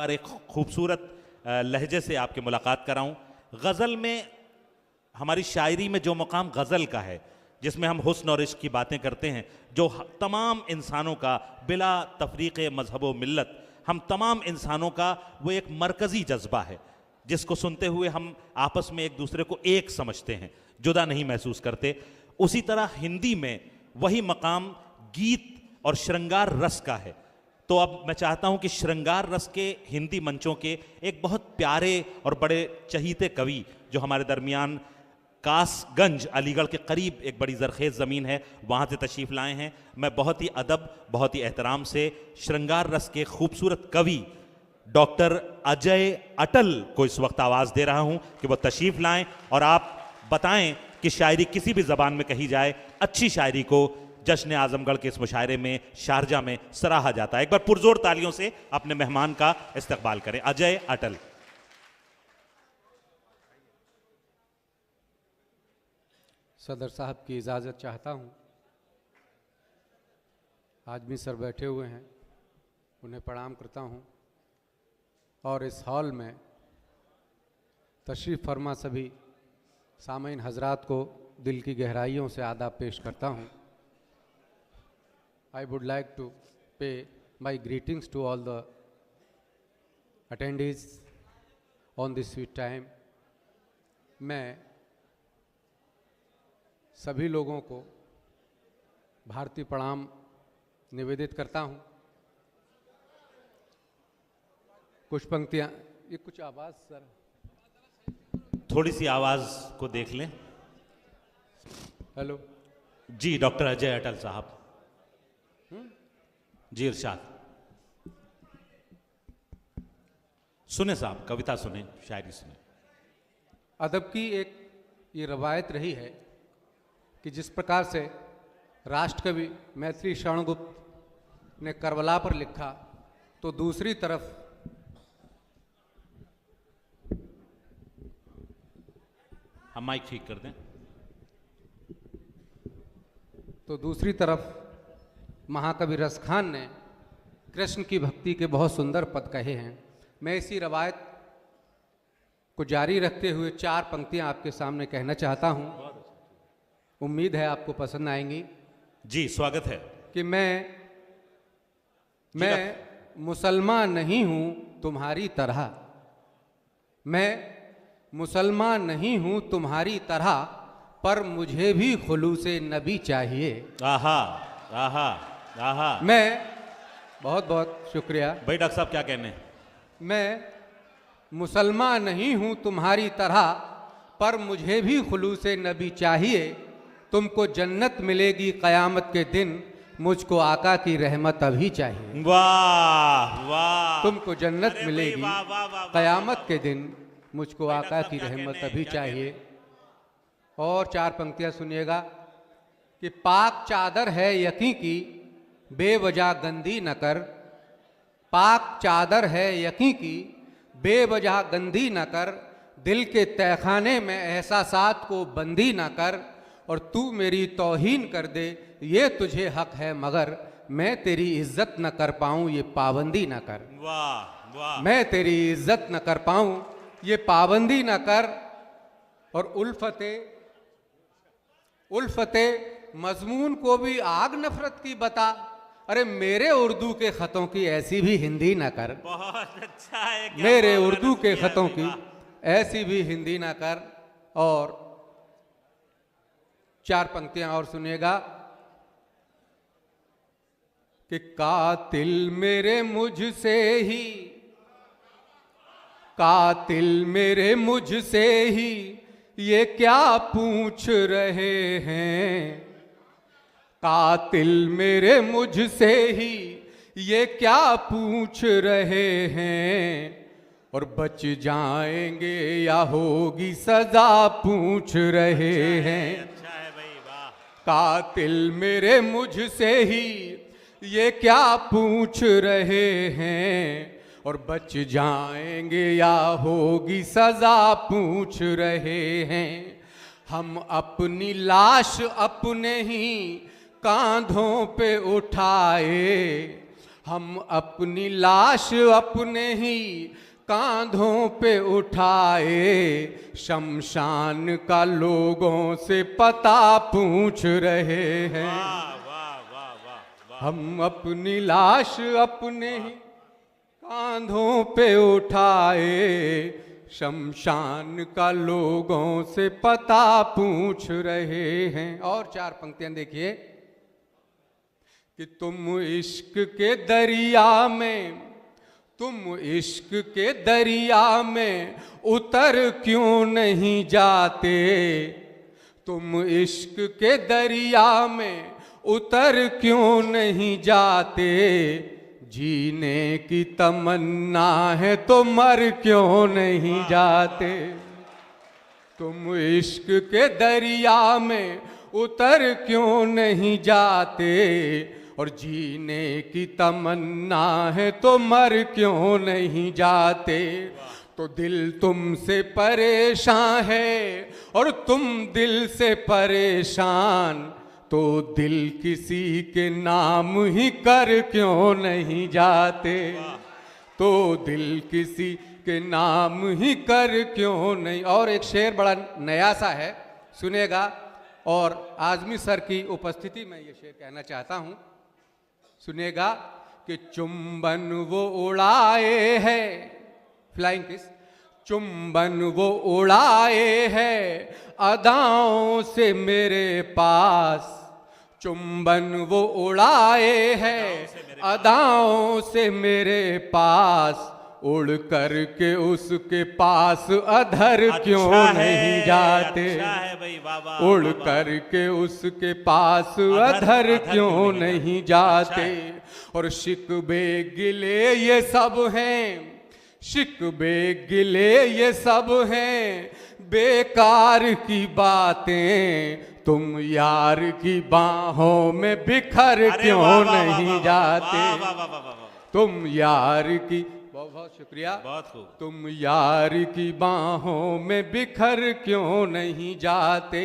बार एक खूबसूरत लहजे से आपकी मुलाकात कराऊं। गज़ल में, हमारी शायरी में जो मुकाम गज़ल का है, जिसमें हम हुस्न और इश्क की बातें करते हैं, जो तमाम इंसानों का बिला तफरीक़ मज़हब व मिल्लत, हम तमाम इंसानों का वो एक मरकज़ी जज्बा है जिसको सुनते हुए हम आपस में एक दूसरे को एक समझते हैं, जुदा नहीं महसूस करते। उसी तरह हिंदी में वही मकाम गीत और श्रृंगार रस का है। तो अब मैं चाहता हूं कि श्रृंगार रस के हिंदी मंचों के एक बहुत प्यारे और बड़े चहीते कवि जो हमारे दरमियान कासगंज अलीगढ़ के करीब एक बड़ी ज़रखेज़ ज़मीन है, वहाँ से तशरीफ़ लाए हैं। मैं बहुत ही अदब, बहुत ही एहतराम से श्रृंगार रस के खूबसूरत कवि डॉक्टर अजय अटल को इस वक्त आवाज़ दे रहा हूँ कि वो तशरीफ़ लाएं और आप बताएं कि शायरी किसी भी ज़बान में कही जाए, अच्छी शायरी को जश्न आज़मगढ़ के इस मुशायरे में शारजा में सराहा जाता है। एक बार पुरजोर तालियों से अपने मेहमान का इस्तकबाल करें, अजय अटल। सदर साहब की इजाज़त चाहता हूँ। आदमी सर बैठे हुए हैं, उन्हें प्रणाम करता हूँ और इस हॉल में तशरीफ़ फरमा सभी सामीन हजरात को दिल की गहराइयों से आदाब पेश करता हूँ। I would like to pay my greetings to all the attendees on this sweet time. मैं सभी लोगों को भारतीय प्रणाम निवेदित करता हूँ। कुछ पंक्तियाँ, ये कुछ आवाज़ सर, थोड़ी सी आवाज़ को देख लें। हेलो जी, डॉक्टर अजय अटल साहब जी, इरशाद। सुने साहब, कविता सुने, शायरी सुने। अदब की एक ये रवायत रही है कि जिस प्रकार से राष्ट्रकवि मैथिली शरणगुप्त ने करबला पर लिखा, तो दूसरी तरफ हम माइक ठीक कर दें। तो दूसरी तरफ महाकवि रस खान ने कृष्ण की भक्ति के बहुत सुंदर पद कहे हैं। मैं इसी रवायत को जारी रखते हुए चार पंक्तियां आपके सामने कहना चाहता हूं। उम्मीद है आपको पसंद आएंगी। जी, स्वागत है। कि मैं मुसलमान नहीं हूं तुम्हारी तरह, मैं मुसलमान नहीं हूं तुम्हारी तरह, पर मुझे भी खुलूसे नबी चाहिए। आहा आहा आहा। मैं बहुत बहुत शुक्रिया भाई। डॉक्टर साहब क्या कहने? मैं मुसलमान नहीं हूं तुम्हारी तरह, पर मुझे भी खुलूसे नबी चाहिए। तुमको जन्नत मिलेगी क़यामत के दिन, मुझको आका की रहमत अभी चाहिए। वाह वाह। तुमको जन्नत मिलेगी क़यामत के दिन, मुझको आका की रहमत अभी चाहिए। और चार पंक्तियां सुनिएगा कि पाक चादर है यकीन की, बेवजह गंदी न कर। पाक चादर है यकीन की, बेवजह गंदी न कर। दिल के तहखाने में एहसासात को बंदी न कर। और तू मेरी तौहीन कर दे ये तुझे हक है, मगर मैं तेरी इज्जत न कर पाऊं ये पाबंदी न कर। वाह वाह। मैं तेरी इज्जत न कर पाऊं ये पाबंदी न कर। और उल्फते मजमून को भी आग नफरत की बता। अरे मेरे उर्दू के खतों की ऐसी भी हिंदी ना कर। बहुत अच्छा है। मेरे उर्दू के खतों की ऐसी भी हिंदी ना कर। और चार पंक्तियां और सुनिएगा कि कातिल मेरे मुझसे ही, कातिल मेरे मुझसे ही ये क्या पूछ रहे हैं। कातिल मेरे मुझसे ही ये क्या पूछ रहे हैं। और बच जाएंगे या होगी सजा पूछ रहे हैं। अच्छा है भाई, वाह। कातिल मेरे मुझसे ही ये क्या पूछ रहे हैं। और बच जाएंगे या होगी सजा पूछ रहे हैं। हम अपनी लाश अपने ही कांधों पे उठाए, हम अपनी लाश अपने ही कांधों पे उठाए, शमशान का लोगों से पता पूछ रहे हैं। वाह वाह वाह वाह वाह। हम अपनी लाश अपने ही कांधों पे उठाए, शमशान का लोगों से पता पूछ रहे हैं। और 4 पंक्तियां देखिए कि तुम इश्क के दरिया में, तुम इश्क के दरिया में उतर क्यों नहीं जाते, तुम इश्क के दरिया में उतर क्यों नहीं जाते, जीने की तमन्ना है तो मर क्यों नहीं जाते। तुम इश्क के दरिया में उतर क्यों नहीं जाते, और जीने की तमन्ना है तो मर क्यों नहीं जाते। तो दिल तुमसे परेशान है और तुम दिल से परेशान, तो दिल किसी के नाम ही कर क्यों नहीं जाते, तो दिल किसी के नाम ही कर क्यों नहीं। और एक शेर बड़ा नया सा है, सुनेगा, और आज़मी सर की उपस्थिति में ये शेर कहना चाहता हूँ, सुनेगा कि चुंबन वो उड़ाए है, फ्लाइंग किस, चुंबन वो उड़ाए है अदाओं से मेरे पास, चुंबन वो उड़ाए है अदाओं से मेरे पास, उड़ कर के उसके पास अधर क्यों नहीं जाते, अच्छा है भाई, वाह वाह, उड़ कर के उसके पास अधर क्यों नहीं जाते। और शिकवे गिले ये सब हैं, शिकवे गिले ये सब हैं बेकार की बातें, तुम यार की बाहों में बिखर क्यों नहीं जाते, तुम यार की, बहुत बहुत शुक्रिया, बहुत खूब, तुम यार की बाहों में बिखर क्यों नहीं जाते।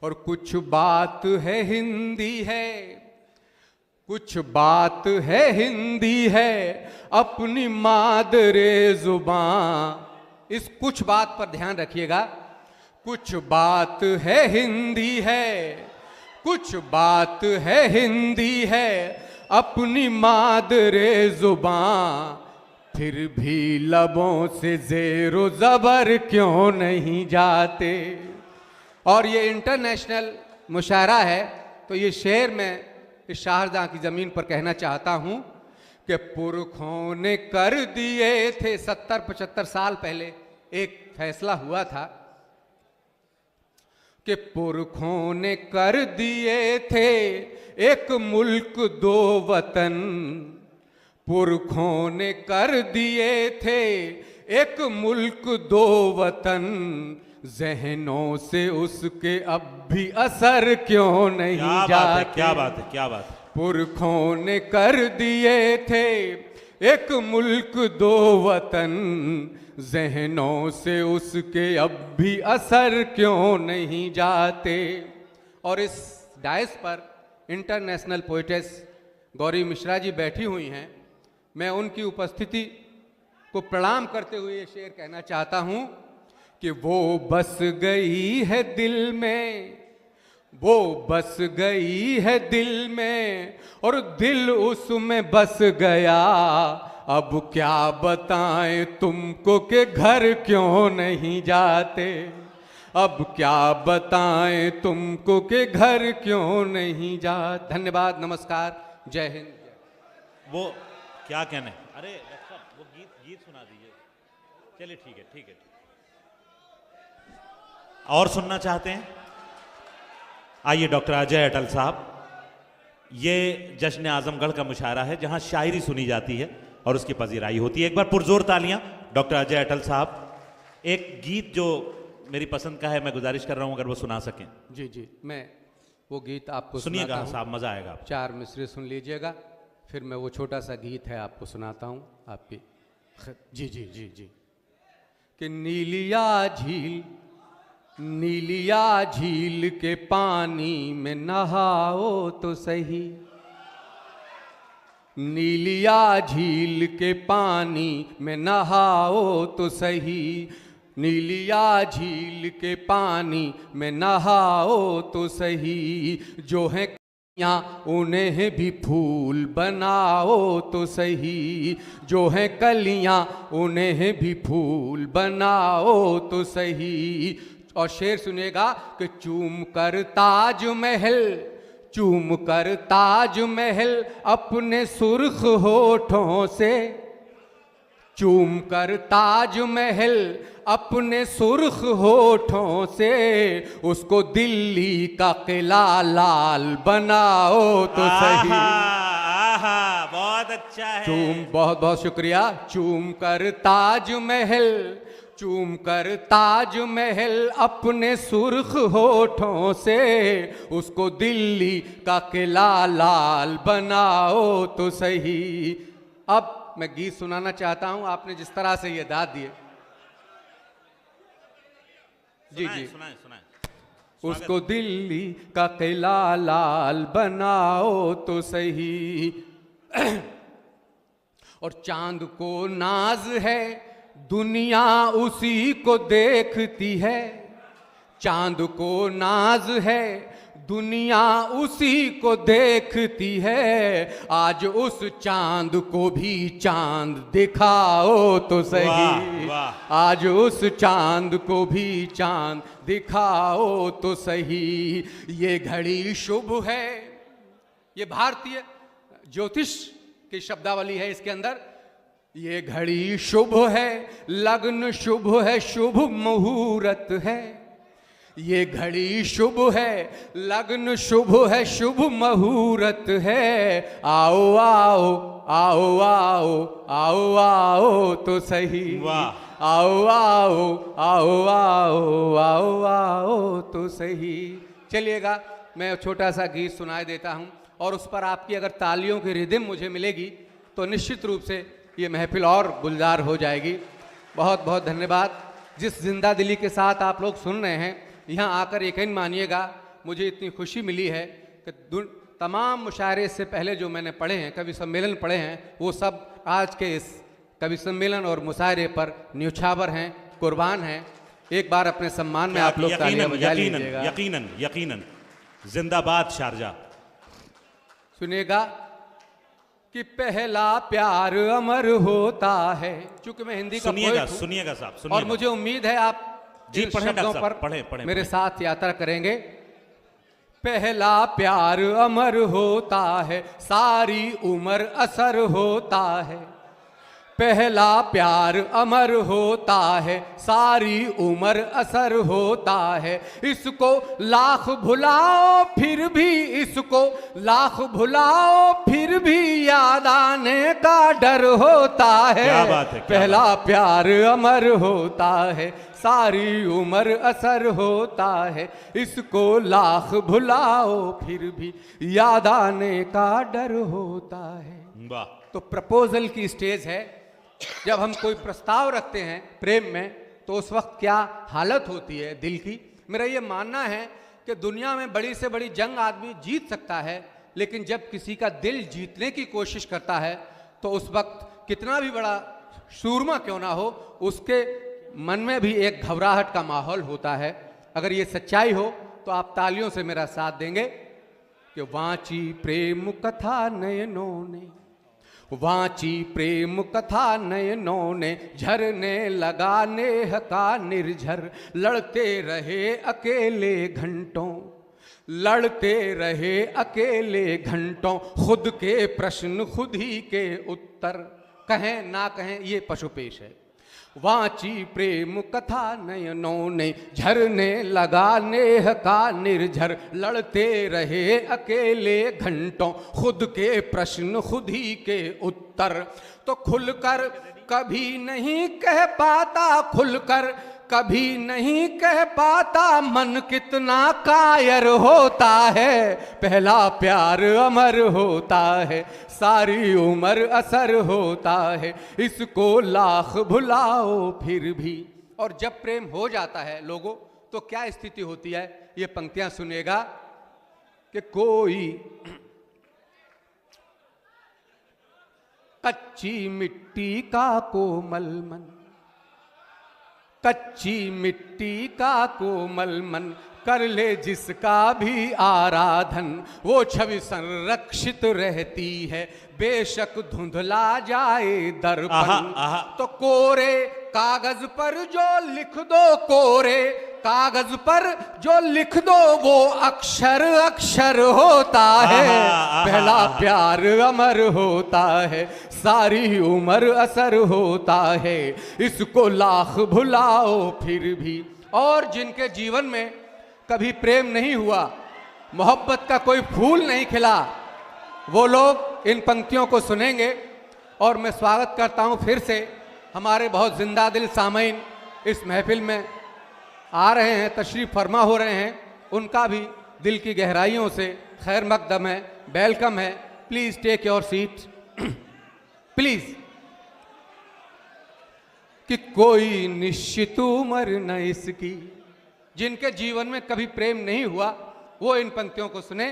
और कुछ बात है हिंदी है, कुछ बात है हिंदी है अपनी मादरे जुबान, इस कुछ बात पर ध्यान रखिएगा, कुछ बात है हिंदी है, कुछ बात है हिंदी है अपनी मादरे जुबान, फिर भी लबों से ज़ेरो ज़बर क्यों नहीं जाते। और ये इंटरनेशनल मुशायरा है, तो ये शेर मैं इस शाहजहां की ज़मीन पर कहना चाहता हूँ कि पुरखों ने कर दिए थे, 70-75 साल पहले एक फैसला हुआ था कि पुरखों ने कर दिए थे एक मुल्क दो वतन, पुरखों ने कर दिए थे एक मुल्क दो वतन, जहनों से उसके अब भी असर क्यों नहीं जाते। क्या बात है, क्या बात है। पुरखों ने कर दिए थे एक मुल्क दो वतन, जहनों से उसके अब भी असर क्यों नहीं जाते। और इस डायस पर इंटरनेशनल पोइटेस गौरी मिश्रा जी बैठी हुई हैं, मैं उनकी उपस्थिति को प्रणाम करते हुए ये शेर कहना चाहता हूँ कि वो बस गई है दिल में, वो बस गई है दिल में और दिल उसमें बस गया, अब क्या बताएं तुमको कि घर क्यों नहीं जाते, अब क्या बताएं तुमको कि घर क्यों नहीं जाते। धन्यवाद, नमस्कार, जय हिंद। वो क्या कहने, अरे वो गीत सुना दीजिए। चलिए ठीक है, ठीक है। और सुनना चाहते हैं? आइए डॉक्टर अजय अटल साहब। ये जश्न आजमगढ़ का मुशायरा है जहां शायरी सुनी जाती है और उसकी पजीराई होती है। एक बार पुरजोर तालियां डॉक्टर अजय अटल साहब। एक गीत जो मेरी पसंद का है, मैं गुजारिश कर रहा हूं अगर वो सुना सकें। जी जी, मैं वो गीत आपको सुनिएगा साहब, मजा आएगा। 4 मिसरे सुन लीजिएगा, फिर मैं वो छोटा सा गीत है आपको सुनाता हूँ आपकी। जी जी जी जी। कि नीलिया झील, नीलिया झील के पानी में नहाओ तो सही, नीलिया झील के पानी में नहाओ तो सही, नीलिया झील के पानी में नहाओ तो सही, जो है कलियाँ उन्हें भी फूल बनाओ तो सही, जो है कलियाँ उन्हें भी फूल बनाओ तो सही। और शेर सुनेगा कि चूम कर ताज महल, चूम कर ताज महल अपने सुर्ख होठों से, चूम कर ताज महल अपने सुर्ख होठों से, उसको दिल्ली का किला लाल बनाओ तो सही। आहा, बहुत अच्छा है। चूम, बहुत बहुत शुक्रिया। चूम कर ताज महल, चूम कर ताज महल अपने सुर्ख होठों से, उसको दिल्ली का किला लाल बनाओ तो सही। अब मैं गीत सुनाना चाहता हूं, आपने जिस तरह से ये दाद दिए। जी जी, सुनाए सुनाए। उसको दिल्ली का किला लाल बनाओ तो सही। और चांद को नाज है दुनिया उसी को देखती है, चांद को नाज है दुनिया उसी को देखती है, आज उस चांद को भी चांद दिखाओ तो सही। वाह, वाह। आज उस चांद को भी चांद दिखाओ तो सही। ये घड़ी शुभ है, ये भारतीय ज्योतिष की शब्दावली है इसके अंदर। ये घड़ी शुभ है, लग्न शुभ है, शुभ मुहूर्त है। ये घड़ी शुभ है, लग्न शुभ है, शुभ मुहूर्त है। आओ आओ आओ आओ आओ आओ तो सही। वाह। आओ आओ आओ आओ आओ आओ तो सही। चलिएगा, मैं छोटा सा गीत सुनाई देता हूँ और उस पर आपकी अगर तालियों की रिदम मुझे मिलेगी तो निश्चित रूप से ये महफिल और गुलजार हो जाएगी। बहुत बहुत धन्यवाद। जिस जिंदा दिली के साथ आप लोग सुन रहे हैं, यहाँ आकर यकीन मानिएगा मुझे इतनी खुशी मिली है कि तमाम मुशायरे से पहले जो मैंने पढ़े हैं, कवि सम्मेलन पढ़े हैं, वो सब आज के इस कवि सम्मेलन और मुशायरे पर न्यौछावर हैं, कुर्बान हैं। एक बार अपने सम्मान में आप लोग तालियां बजा लीजिएगा। यकीनन यकीनन। जिंदाबाद शारजा। सुनिएगा कि पहला प्यार अमर होता है। चूंकि मैं हिंदी का सुनिएगा पोएट हूं, सुनिएगा साहब, और सुनिएगा। मुझे उम्मीद है आप जी, इन पढ़ें शब्दों डॉक्टर पर साहब, पढ़ें मेरे पढ़ें। साथ यात्रा करेंगे। पहला प्यार अमर होता है, सारी उम्र असर होता है। पहला प्यार अमर होता है, सारी उम्र असर होता है। इसको लाख भुलाओ फिर भी, इसको लाख भुलाओ फिर भी याद आने का डर होता है। क्या बात है, क्या पहला प्यार अमर होता है, सारी उम्र असर होता है। इसको लाख भुलाओ फिर भी याद आने का डर होता है। वाह। तो प्रपोजल की स्टेज है। जब हम कोई प्रस्ताव रखते हैं प्रेम में, तो उस वक्त क्या हालत होती है दिल की। मेरा ये मानना है कि दुनिया में बड़ी से बड़ी जंग आदमी जीत सकता है, लेकिन जब किसी का दिल जीतने की कोशिश करता है तो उस वक्त कितना भी बड़ा सूरमा क्यों ना हो, उसके मन में भी एक घबराहट का माहौल होता है। अगर ये सच्चाई हो तो आप तालियों से मेरा साथ देंगे कि वांची प्रेम कथा नयनों ने, वांची प्रेम कथा नयनों ने, झरने लगा नेह का निर्झर। लड़ते रहे अकेले घंटों, लड़ते रहे अकेले घंटों, खुद के प्रश्न खुद ही के उत्तर, कहें ना कहें ये पशुपेश है। वांची प्रेम कथा नयनों ने, झरने लगा नेह का निर्झर। लड़ते रहे अकेले घंटों, खुद के प्रश्न खुद ही के उत्तर। तो खुलकर कभी नहीं कह पाता, खुलकर कभी नहीं कह पाता, मन कितना कायर होता है। पहला प्यार अमर होता है, सारी उम्र असर होता है। इसको लाख भुलाओ फिर भी। और जब प्रेम हो जाता है लोगों, तो क्या स्थिति होती है, ये पंक्तियां सुनिएगा कि कोई कच्ची मिट्टी का कोमल मन, कच्ची मिट्टी का कोमल मन, कर ले जिसका भी आराधन, वो छवि संरक्षित रहती है, बेशक धुंधला जाए दर्पण। तो कोरे कागज पर जो लिख दो, कोरे कागज पर जो लिख दो, वो अक्षर अक्षर होता है। पहला प्यार अमर होता है, सारी उम्र असर होता है, इसको लाख भुलाओ फिर भी। और जिनके जीवन में कभी प्रेम नहीं हुआ, मोहब्बत का कोई फूल नहीं खिला, वो लोग इन पंक्तियों को सुनेंगे। और मैं स्वागत करता हूं फिर से हमारे बहुत जिंदा दिल सामईन इस महफिल में आ रहे हैं, तशरीफ फरमा हो रहे हैं, उनका भी दिल की गहराइयों से खैर मकदम है, वेलकम है। Please take your seat please. कि कोई निश्चित उम्र न इसकी, जिनके जीवन में कभी प्रेम नहीं हुआ वो इन पंक्तियों को सुने।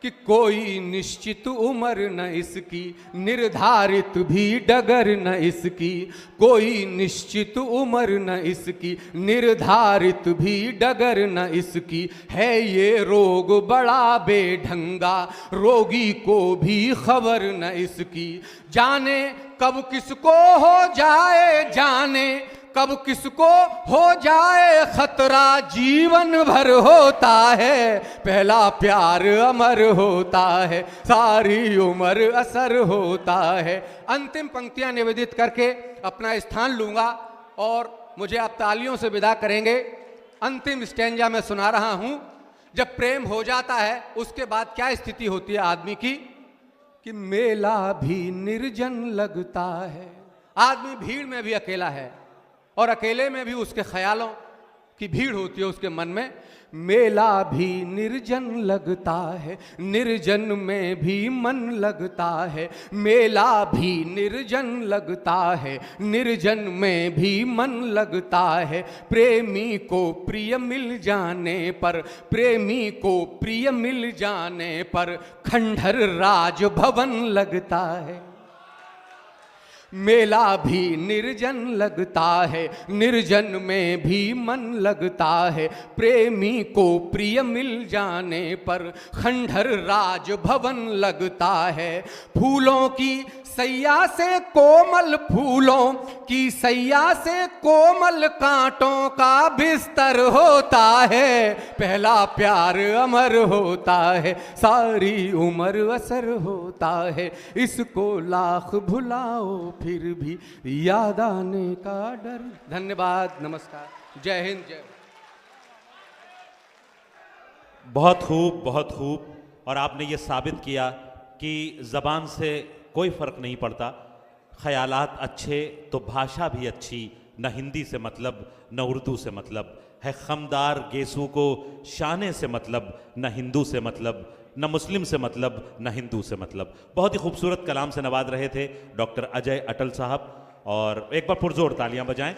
कि कोई निश्चित उम्र न इसकी, निर्धारित भी डगर न इसकी, कोई निश्चित उम्र न इसकी, निर्धारित भी डगर न इसकी, है ये रोग बड़ा बेढंगा, रोगी को भी खबर न इसकी, जाने कब किसको हो जाए, जाने कब किसको हो जाए खतरा, जीवन भर होता है, पहला प्यार अमर होता है, सारी उम्र असर होता है। अंतिम पंक्तियां निवेदित करके अपना स्थान लूंगा और मुझे आप तालियों से विदा करेंगे। अंतिम स्टैंजा में सुना रहा हूं, जब प्रेम हो जाता है उसके बाद क्या स्थिति होती है आदमी की। कि मेला भी निर्जन लगता है, आदमी भीड़ में भी अकेला है और अकेले में भी उसके ख्यालों की भीड़ होती है उसके मन में। मेला भी निर्जन लगता है, निर्जन में भी मन लगता है, मेला भी निर्जन लगता है, निर्जन में भी मन लगता है, प्रेमी को प्रिय मिल जाने पर, प्रेमी को प्रिय मिल जाने पर, खंडहर राज भवन लगता है। मेला भी निर्जन लगता है, निर्जन में भी मन लगता है, प्रेमी को प्रिय मिल जाने पर, खंडहर राज भवन लगता है। फूलों की सैया से कोमल, फूलों की सैया से कोमल, कांटों का बिस्तर होता है, पहला प्यार अमर होता है, सारी उम्र असर होता है, इसको लाख भुलाओ फिर भी याद आने का डर। धन्यवाद, नमस्कार, जय हिंद, जय। बहुत खूब, बहुत खूब। और आपने ये साबित किया कि ज़बान से कोई फ़र्क नहीं पड़ता, ख़यालात अच्छे तो भाषा भी अच्छी, न हिंदी से मतलब न उर्दू से मतलब है, खमदार गेसू को शाने से मतलब, न हिंदू से मतलब, न मुस्लिम से मतलब, न हिंदू से मतलब। बहुत ही खूबसूरत कलाम से नवाज रहे थे डॉक्टर अजय अटल साहब, और एक बार पुरजोर तालियां बजाएं।